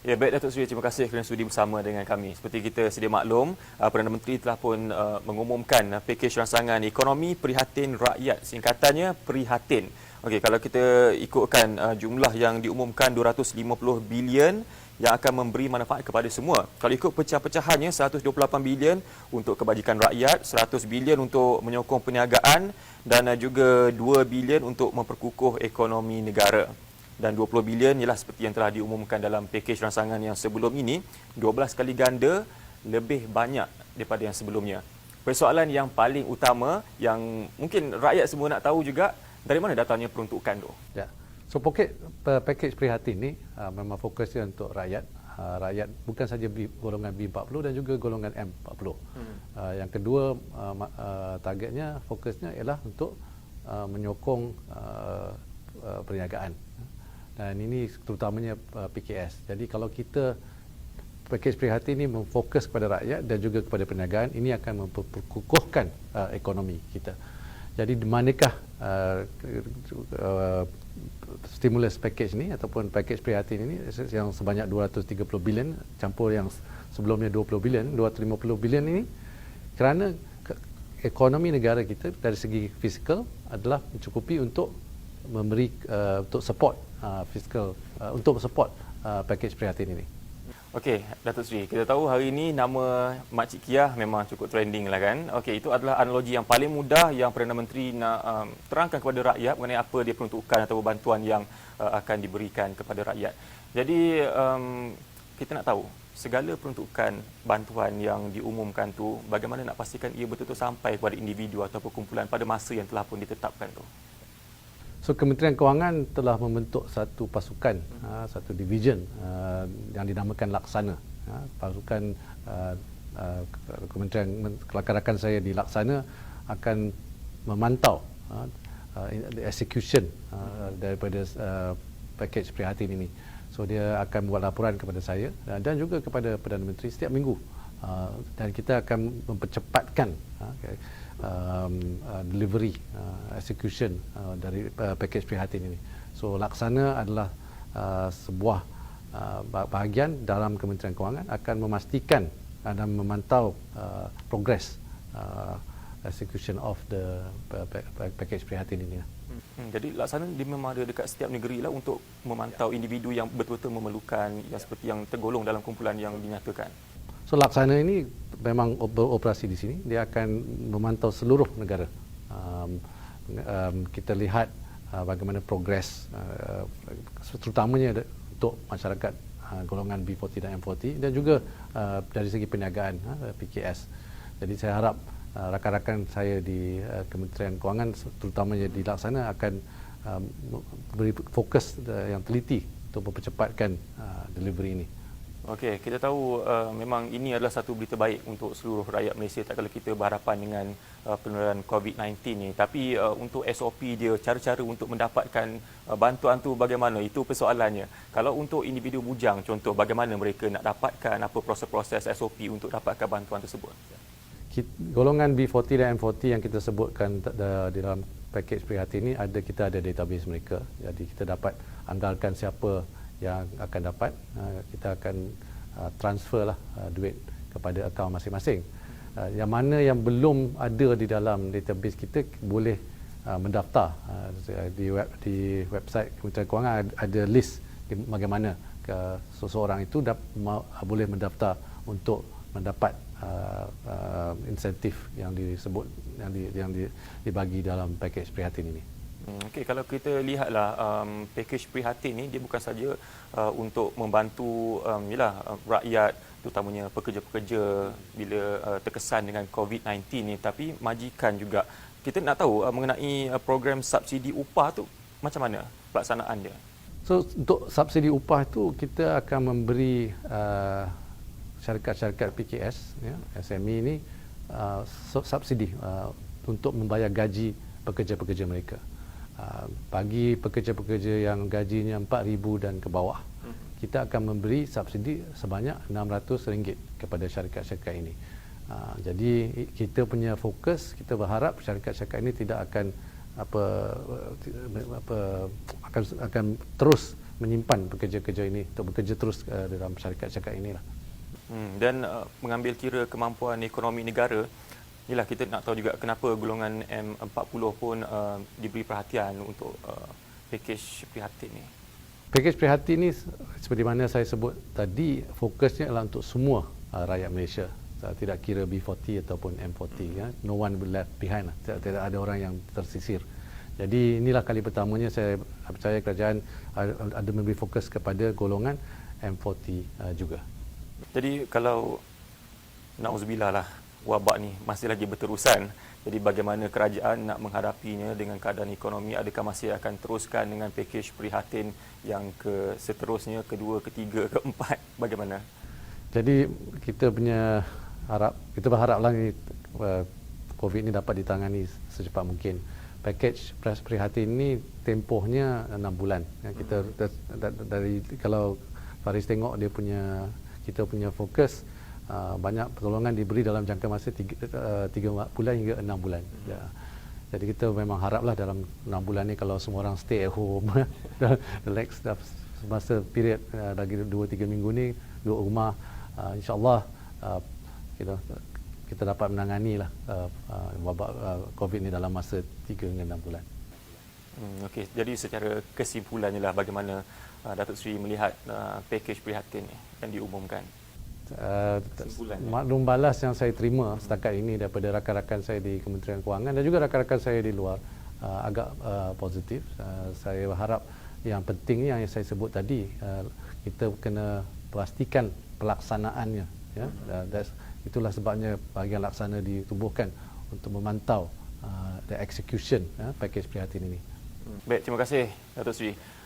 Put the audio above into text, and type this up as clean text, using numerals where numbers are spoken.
Ya, baik Datuk Seri, terima kasih kerana sudi bersama dengan kami. Seperti kita sedia maklum, Perdana Menteri telah pun mengumumkan pakej rangsangan ekonomi prihatin rakyat. Singkatannya Prihatin. Okey, kalau kita ikutkan jumlah yang diumumkan 250 bilion yang akan memberi manfaat kepada semua. Kalau ikut pecah-pecahannya 128 bilion untuk kebajikan rakyat, 100 bilion untuk menyokong perniagaan dan juga 2 bilion untuk memperkukuh ekonomi negara. Dan 20 bilion ialah seperti yang telah diumumkan dalam pakej rangsangan yang sebelum ini, 12 kali ganda lebih banyak daripada yang sebelumnya. Persoalan yang paling utama yang mungkin rakyat semua nak tahu juga, dari mana datangnya peruntukan tu? Ya. So pakej prihatin ni memang fokusnya untuk rakyat. Rakyat bukan saja golongan B40 dan juga golongan M40. Yang kedua targetnya, fokusnya ialah untuk menyokong perniagaan. Dan ini terutamanya PKS. Jadi kalau kita pakej prihatin ini memfokus kepada rakyat dan juga kepada perniagaan, ini akan memperkukuhkan ekonomi kita. Jadi di manakah stimulus package ni ataupun pakej prihatin ini yang sebanyak 230 bilion campur yang sebelumnya 20 bilion, 250 bilion ini, kerana ekonomi negara kita dari segi fiskal adalah mencukupi untuk memberi untuk support fiskal untuk support pakej prihatin ini. Okey, Datuk Seri, kita tahu hari ini nama Makcik Kiah memang cukup trending lah kan. Okey, itu adalah analogi yang paling mudah yang Perdana Menteri nak terangkan kepada rakyat mengenai apa dia peruntukan atau bantuan yang akan diberikan kepada rakyat. Jadi kita nak tahu segala peruntukan bantuan yang diumumkan tu, bagaimana nak pastikan ia betul-betul sampai kepada individu atau kumpulan pada masa yang telah pun ditetapkan tu. So Kementerian Kewangan telah membentuk satu pasukan, satu division yang dinamakan Laksana. Pasukan Kementerian rakan-rakan saya di Laksana akan memantau execution daripada pakej prihatin ini. So dia akan buat laporan kepada saya dan juga kepada Perdana Menteri setiap minggu. Dan kita akan mempercepatkan delivery, execution dari pakej prihatin ini. So Laksana adalah sebuah bahagian dalam Kementerian Kewangan akan memastikan dan memantau progress execution of the pakej prihatin ini. Jadi Laksana dia memang ada dekat setiap negeri lah untuk memantau individu yang betul-betul memerlukan, yang seperti yang tergolong dalam kumpulan yang dinyatakan. So Laksana ini memang beroperasi di sini. Dia akan memantau seluruh negara. Kita lihat bagaimana progres, terutamanya untuk masyarakat golongan B40 dan M40 dan juga dari segi perniagaan PKS. Jadi saya harap rakan-rakan saya di Kementerian Kewangan, terutamanya di Laksana, akan beri fokus yang teliti untuk mempercepatkan delivery ini. Okey, kita tahu memang ini adalah satu berita baik untuk seluruh rakyat Malaysia tak kala kita berhadapan dengan penularan COVID-19 ni. Tapi untuk SOP dia, cara-cara untuk mendapatkan bantuan tu bagaimana? Itu persoalannya. Kalau untuk individu bujang contoh, bagaimana mereka nak dapatkan apa proses-proses SOP untuk dapatkan bantuan tersebut? Golongan B40 dan M40 yang kita sebutkan di dalam pakej prihatin ini, kita ada database mereka. Jadi kita dapat andalkan siapa yang akan dapat, kita akan transfer lah duit kepada akaun masing-masing. Yang mana yang belum ada di dalam database kita boleh mendaftar di website Kementerian Kewangan. Ada list bagaimana seseorang itu boleh mendaftar untuk mendapat insentif yang disebut yang dibagi dalam pakej prihatin ini. Okey, kalau kita lihatlah pakej prihatin ni, dia bukan saja untuk membantu rakyat, terutamanya pekerja-pekerja bila terkesan dengan COVID-19 ni, tapi majikan juga. Kita nak tahu mengenai program subsidi upah tu macam mana pelaksanaan dia? So untuk subsidi upah tu kita akan memberi syarikat-syarikat PKS, SME ni subsidi untuk membayar gaji pekerja-pekerja mereka. Bagi pekerja-pekerja yang gajinya 4,000 dan ke bawah, kita akan memberi subsidi sebanyak RM600 kepada syarikat-syarikat ini. Jadi kita punya fokus, kita berharap syarikat-syarikat ini tidak akan akan terus menyimpan pekerja-kerja ini untuk bekerja terus dalam syarikat-syarikat inilah. Dan mengambil kira kemampuan ekonomi negara, inilah kita nak tahu juga kenapa golongan M40 pun diberi perhatian untuk pakej prihatin ni. Pakej prihatin ni seperti mana saya sebut tadi, fokusnya adalah untuk semua rakyat Malaysia. Tidak kira B40 ataupun M40, ya. No one will left behind. Tidak ada orang yang tersisir. Jadi inilah kali pertamanya saya percaya kerajaan ada memberi fokus kepada golongan M40 juga. Jadi kalau na'udzubillah lah, wabak ni masih lagi berterusan. Jadi bagaimana kerajaan nak menghadapinya dengan keadaan ekonomi? Adakah masih akan teruskan dengan pakej prihatin yang seterusnya, kedua, ketiga, keempat? Bagaimana? Jadi kita berharaplah ni COVID ni dapat ditangani secepat mungkin. Pakej prihatin ni tempohnya 6 bulan. Kita dari kalau Faris tengok kita punya fokus, banyak pertolongan diberi dalam jangka masa 3 bulan hingga 6 bulan. Ya. Jadi kita memang haraplah dalam 6 bulan ni kalau semua orang stay at home, relax semasa period lagi 2-3 minggu ni duduk rumah, insya-Allah kita dapat menangani lah wabak COVID ni dalam masa 3 hingga 6 bulan. Okey, jadi secara kesimpulannya lah, bagaimana Datuk Seri melihat pakej prihatin yang diumumkan? Maklum balas yang saya terima setakat ini daripada rakan-rakan saya di Kementerian Kewangan dan juga rakan-rakan saya di luar agak positif. Saya harap yang penting yang saya sebut tadi, kita kena pastikan pelaksanaannya, ya. Itulah sebabnya bahagian laksana ditubuhkan untuk memantau the execution pakej prihatin ini. Baik, terima kasih Datuk Seri.